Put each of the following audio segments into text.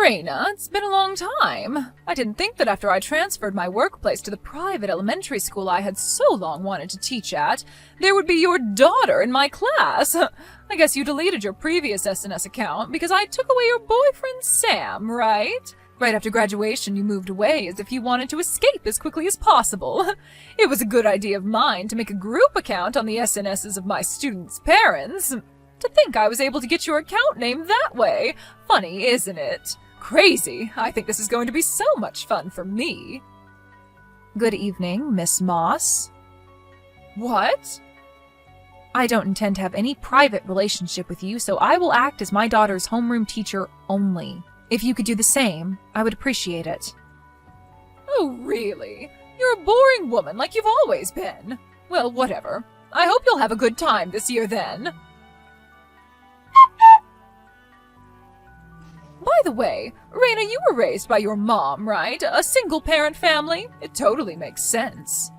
Raina, it's been a long time. I didn't think that after I transferred my workplace to the private elementary school I had so long wanted to teach at, there would be your daughter in my class. I guess you deleted your previous SNS account because I took away your boyfriend Sam, right? Right after graduation, you moved away as if you wanted to escape as quickly as possible. It was a good idea of mine to make a group account on the SNSs of my students' parents. To think I was able to get your account name that way. Funny, isn't it? Crazy. I think this is going to be so much fun for me. Good evening, Miss Moss. What? I don't intend to have any private relationship with you, so I will act as my daughter's homeroom teacher only. If you could do the same, I would appreciate it. Oh, really? You're a boring woman like you've always been. Well, whatever. I hope you'll have a good time this year then. By the way, Raina, you were raised by your mom, right? A single-parent family? It totally makes sense.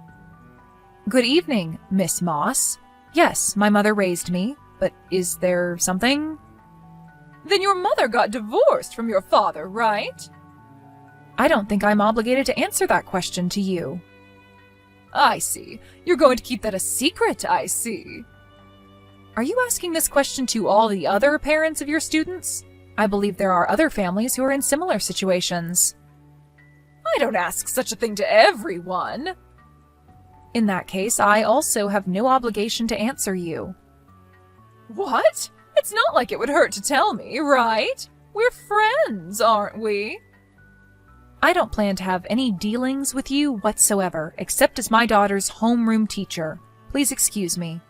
Good evening, Miss Moss. Yes, my mother raised me, but is there something? Then your mother got divorced from your father, right? I don't think I'm obligated to answer that question to you. I see. You're going to keep that a secret, I see. Are you asking this question to all the other parents of your students? I believe there are other families who are in similar situations. I don't ask such a thing to everyone. In that case, I also have no obligation to answer you. What? It's not like it would hurt to tell me, right? We're friends, aren't we? I don't plan to have any dealings with you whatsoever, except as my daughter's homeroom teacher. Please excuse me.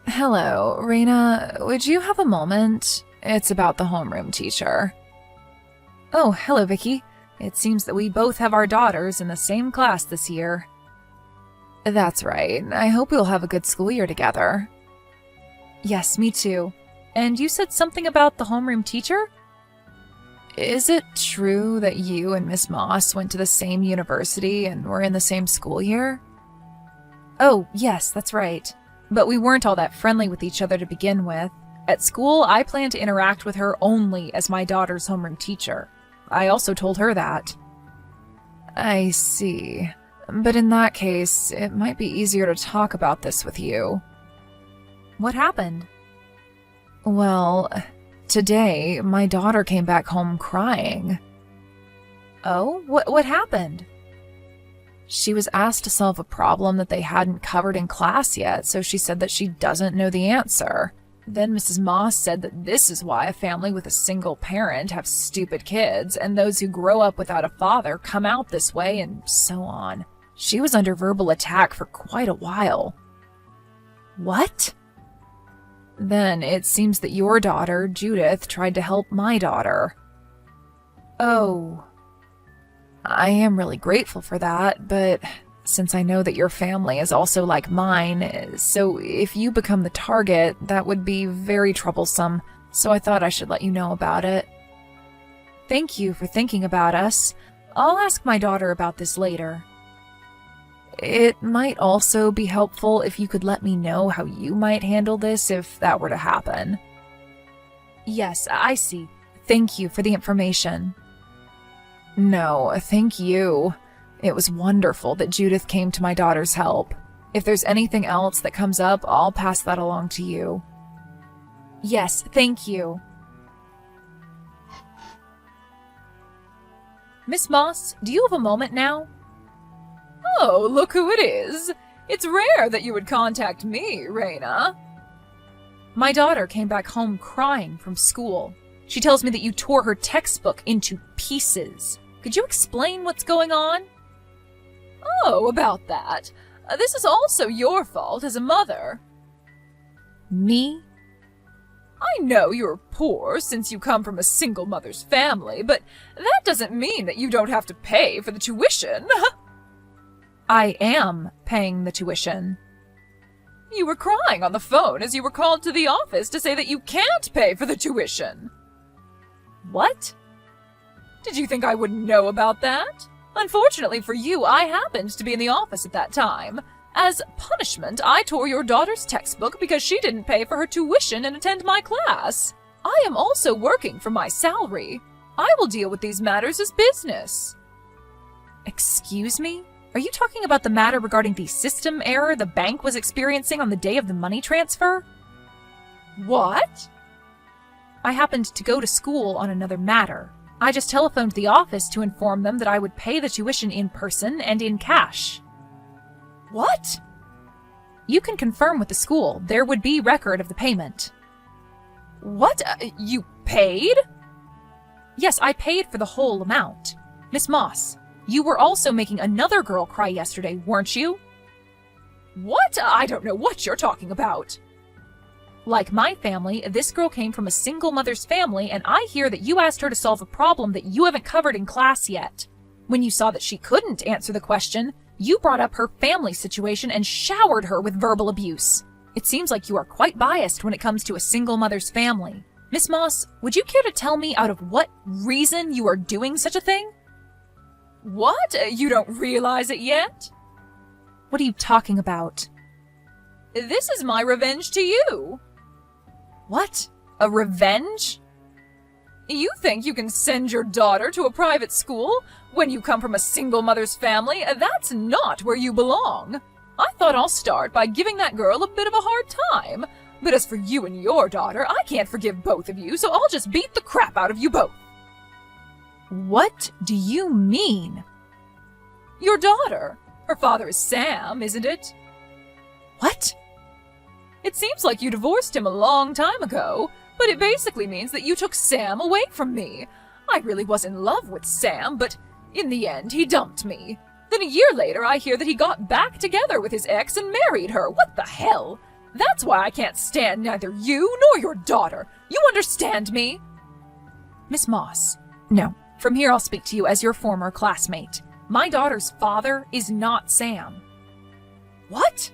Hello, Raina. Would you have a moment? It's about the homeroom teacher. Oh, hello, Vicky. It seems that we both have our daughters in the same class this year. That's right. I hope we'll have a good school year together. Yes, me too. And you said something about the homeroom teacher? Is it true that you and Miss Moss went to the same university and were in the same school year? Oh, yes, that's right. But we weren't all that friendly with each other to begin with. At school, I plan to interact with her only as my daughter's homeroom teacher. I also told her that. I see. But in that case, it might be easier to talk about this with you. What happened? Well, today, my daughter came back home crying. Oh? What happened? She was asked to solve a problem that they hadn't covered in class yet, so she said that she doesn't know the answer. Then Mrs. Moss said that this is why a family with a single parent have stupid kids, and those who grow up without a father come out this way, and so on. She was under verbal attack for quite a while. What? Then it seems that your daughter, Judith, tried to help my daughter. Oh. I am really grateful for that, but since I know that your family is also like mine, so if you become the target, that would be very troublesome, so I thought I should let you know about it. Thank you for thinking about us. I'll ask my daughter about this later. It might also be helpful if you could let me know how you might handle this if that were to happen. Yes, I see. Thank you for the information. No, thank you. It was wonderful that Judith came to my daughter's help. If there's anything else that comes up, I'll pass that along to you. Yes, thank you. Miss Moss, do you have a moment now? Oh, look who it is. It's rare that you would contact me, Raina. My daughter came back home crying from school. She tells me that you tore her textbook into pieces. Could you explain what's going on? Oh, about that. This is also your fault as a mother. Me? I know you're poor since you come from a single mother's family, but that doesn't mean that you don't have to pay for the tuition. I am paying the tuition. You were crying on the phone as you were called to the office to say that you can't pay for the tuition. What? Did you think I wouldn't know about that? Unfortunately for you, I happened to be in the office at that time. As punishment, I tore your daughter's textbook because she didn't pay for her tuition and attend my class. I am also working for my salary. I will deal with these matters as business. Excuse me? Are you talking about the matter regarding the system error the bank was experiencing on the day of the money transfer? What? I happened to go to school on another matter. I just telephoned the office to inform them that I would pay the tuition in person and in cash. What? You can confirm with the school. There would be record of the payment. What? You paid? Yes, I paid for the whole amount. Miss Moss, you were also making another girl cry yesterday, weren't you? What? I don't know what you're talking about. Like my family, this girl came from a single mother's family, and I hear that you asked her to solve a problem that you haven't covered in class yet. When you saw that she couldn't answer the question, you brought up her family situation and showered her with verbal abuse. It seems like you are quite biased when it comes to a single mother's family. Miss Moss, would you care to tell me out of what reason you are doing such a thing? What? You don't realize it yet? What are you talking about? This is my revenge to you. What? A revenge? You think you can send your daughter to a private school when you come from a single mother's family? That's not where you belong. I thought I'll start by giving that girl a bit of a hard time. But as for you and your daughter, I can't forgive both of you, so I'll just beat the crap out of you both. What do you mean? Your daughter. Her father is Sam, isn't it? What? It seems like you divorced him a long time ago, but it basically means that you took Sam away from me. I really was in love with Sam, but in the end he dumped me. Then a year later I hear that he got back together with his ex and married her. What the hell? That's why I can't stand neither you nor your daughter. You understand me? Miss Moss, no. From here I'll speak to you as your former classmate. My daughter's father is not Sam. What?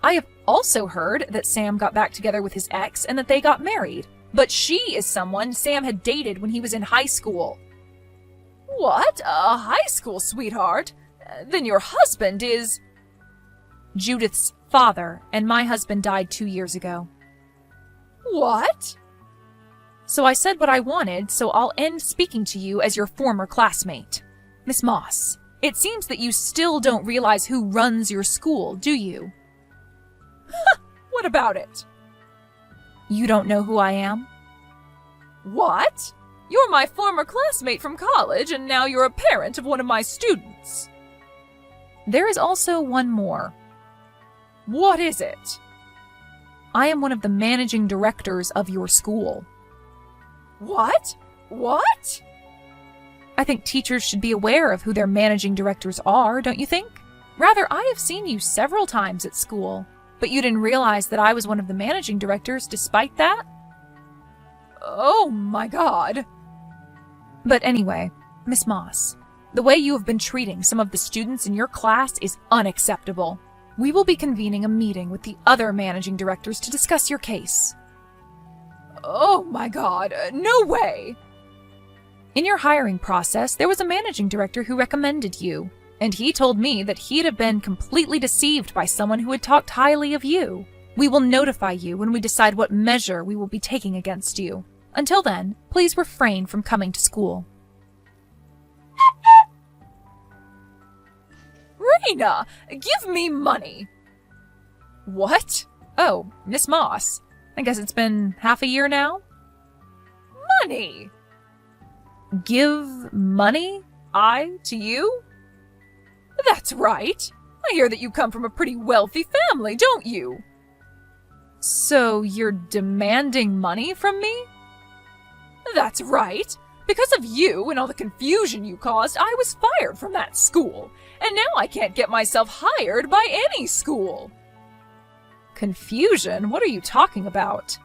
I have also heard that Sam got back together with his ex and that they got married. But she is someone Sam had dated when he was in high school. What? A high school sweetheart? Then your husband is... Judith's father, and my husband died 2 years ago. What? So I said what I wanted, so I'll end speaking to you as your former classmate. Miss Moss, it seems that you still don't realize who runs your school, do you? What about it? You don't know who I am? What? You're my former classmate from college, and now you're a parent of one of my students. There is also one more. What is it? I am one of the managing directors of your school. What? What? I think teachers should be aware of who their managing directors are, don't you think? Rather, I have seen you several times at school, but you didn't realize that I was one of the managing directors despite that? Oh my God. But anyway, Miss Moss, the way you have been treating some of the students in your class is unacceptable. We will be convening a meeting with the other managing directors to discuss your case. Oh my God, no way! In your hiring process, there was a managing director who recommended you, and he told me that he'd have been completely deceived by someone who had talked highly of you. We will notify you when we decide what measure we will be taking against you. Until then, please refrain from coming to school. Raina, give me money! What? Oh, Miss Moss. I guess it's been half a year now? Money! Give money? To you? That's right. I hear that you come from a pretty wealthy family, don't you? So you're demanding money from me? That's right. Because of you and all the confusion you caused, I was fired from that school. And now I can't get myself hired by any school. Confusion? What are you talking about?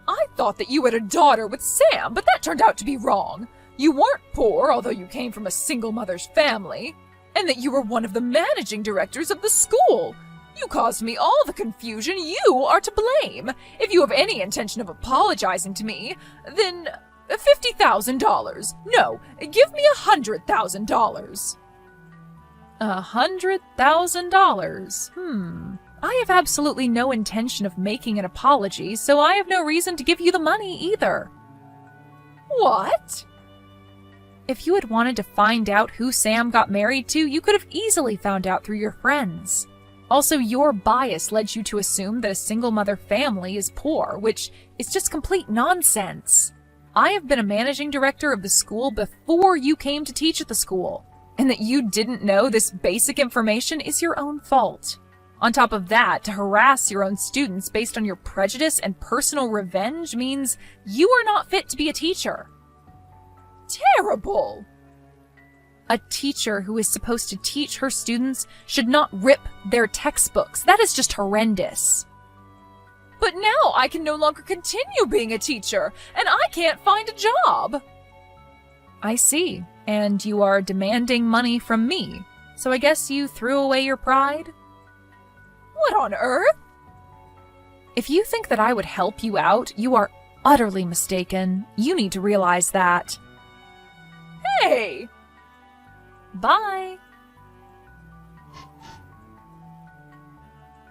I thought that you had a daughter with Sam, but that turned out to be wrong. You weren't poor, although you came from a single mother's family, and that you were one of the managing directors of the school. You caused me all the confusion. You are to blame. If you have any intention of apologizing to me, then $50,000. No, give me $100,000. $100,000. I have absolutely no intention of making an apology, so I have no reason to give you the money either. What? If you had wanted to find out who Sam got married to, you could have easily found out through your friends. Also, your bias led you to assume that a single-mother family is poor, which is just complete nonsense. I have been a managing director of the school before you came to teach at the school, and that you didn't know this basic information is your own fault. On top of that, to harass your own students based on your prejudice and personal revenge means you are not fit to be a teacher. Terrible! A teacher who is supposed to teach her students should not rip their textbooks. That is just horrendous. But now I can no longer continue being a teacher, and I can't find a job. I see, and you are demanding money from me, so I guess you threw away your pride? What on earth? If you think that I would help you out, you are utterly mistaken. You need to realize that. Hey! Bye!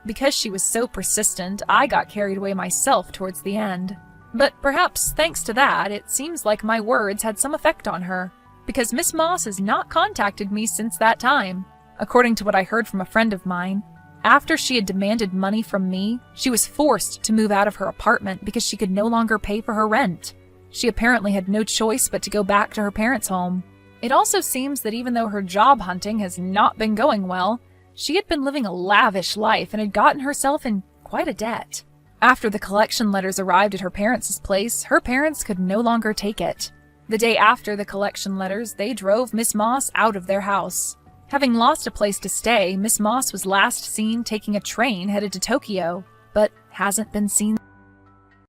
Because she was so persistent, I got carried away myself towards the end. But perhaps thanks to that, it seems like my words had some effect on her, because Miss Moss has not contacted me since that time. According to what I heard from a friend of mine, after she had demanded money from me, she was forced to move out of her apartment because she could no longer pay for her rent. She apparently had no choice but to go back to her parents' home. It also seems that even though her job hunting has not been going well, she had been living a lavish life and had gotten herself in quite a debt. After the collection letters arrived at her parents' place, her parents could no longer take it. The day after the collection letters, they drove Miss Moss out of their house. Having lost a place to stay, Miss Moss was last seen taking a train headed to Tokyo, but hasn't been seen